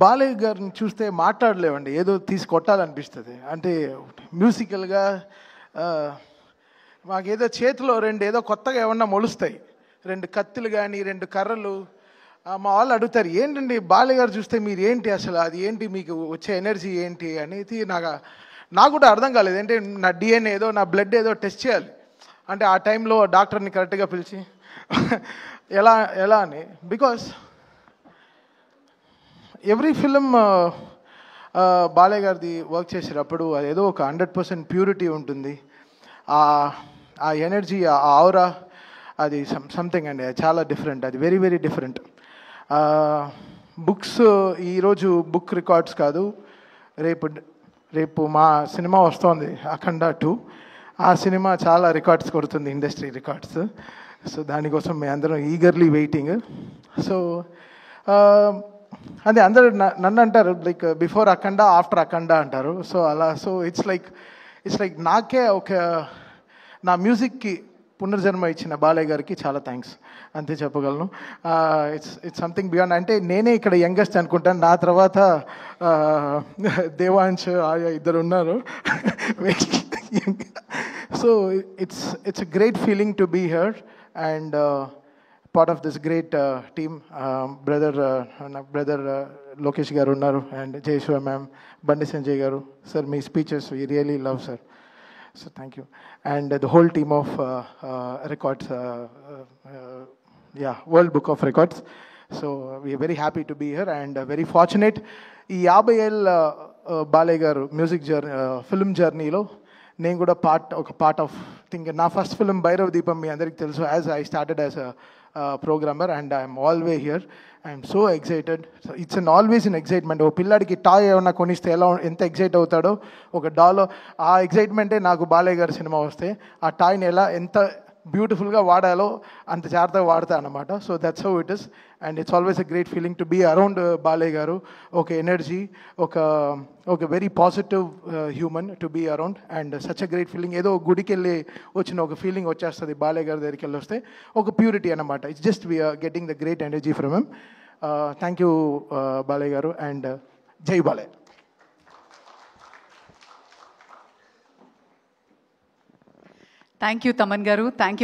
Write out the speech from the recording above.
బాలయ్య గారిని చూస్తే మాట్లాడలేవండి, ఏదో తీసి కొట్టాలనిపిస్తుంది. అంటే మ్యూజికల్గా మాకేదో చేతిలో ఏదో కొత్తగా ఏమన్నా మొలుస్తాయి, 2 కత్తులు కానీ 2 కర్రలు. మా వాళ్ళు అడుగుతారు, ఏంటండి బాలయ్య గారు చూస్తే మీరు ఏంటి అసలు, అది ఏంటి మీకు వచ్చే ఎనర్జీ ఏంటి అనేది నాకు కూడా అర్థం కాలేదు. అంటే నా డిఎన్ఏ ఏదో, నా బ్లడ్ ఏదో టెస్ట్ చేయాలి. అంటే ఆ టైంలో డాక్టర్ని కరెక్ట్గా పిలిచి ఎలా అని, బికాస్ ఎవ్రీ ఫిలిం బాలయ్య గారిది వర్క్ చేసేటప్పుడు అదేదో ఒక 100% ప్యూరిటీ ఉంటుంది. ఆ ఎనర్జీ, ఆ ఆౌరా, అది సంథింగ్ అండి, చాలా డిఫరెంట్, అది వెరీ వెరీ డిఫరెంట్. బుక్స్ ఈరోజు బుక్ రికార్డ్స్ కాదు, రేపు మా సినిమా వస్తుంది అఖండ 2. ఆ సినిమా చాలా రికార్డ్స్ కొడుతుంది, ఇండస్ట్రీ రికార్డ్స్. సో దానికోసం మేము అందరం ఈగర్లీ వెయిటింగ్. సో అదే అందరూ నన్ను అంటారు, లైక్ బిఫోర్ అఖండ ఆఫ్టర్ అఖండ అంటారు. సో సో ఇట్స్ లైక్ నాకే నా మ్యూజిక్కి పునర్జన్మ ఇచ్చిన బాలయ్య గారికి చాలా థ్యాంక్స్ అంతే చెప్పగలను. It's something beyond. అంటే నేనే ఇక్కడ యంగెస్ట్ అనుకుంటాను, నా తర్వాత దేవాంశ్ ఆయా ఇద్దరు ఉన్నారు. So it's a great feeling to be here and part of this great team. Brother Lokesh garu unnaru and Jayeshwar ma'am, Bandi Sanjay garu. Sir, my speeches we really love, sir. So thank you. And the whole team of records, World Book of Records. So we are very happy to be here and very fortunate. Ee 50 ఏళ్ళ బాలయ్య గారు music journey, film జర్నీలో నేను కూడా ఒక part of think. నా first film Bhairava Deepam మీ అందరికీ తెలుసు. As I started as programmer and I'm always here. I'm so excited. So it's always in excitement. ఓ పిల్లాడికి టాయ్ ఏమన్నా కొనిస్తే ఎంత ఎక్సైట్ అవుతాడో, ఒక డాల్, ఆ ఎక్సైట్మెంటే నాకు బాలయ్య గారి సినిమా వస్తే ఆ టాయ్ని ఎంత బ్యూటిఫుల్గా వాడాలో అంత జాగ్రత్తగా వాడతా అన్నమాట. So that's how it is and it's always a great feeling to be around Balayya garu. ఒక ఎనర్జీ, ఒక very positive human to be around and such a great feeling. ఏదో గుడికి వెళ్ళి వచ్చిన ఒక ఫీలింగ్ వచ్చేస్తుంది బాలయ్య గారి దగ్గరికి వెళ్ళి వస్తే, ఒక ప్యూరిటీ అన్నమాట. It's just we're getting the great energy from him. Thank you Balayya garu and జై Balayya. Thank you Thaman garu. Thank you.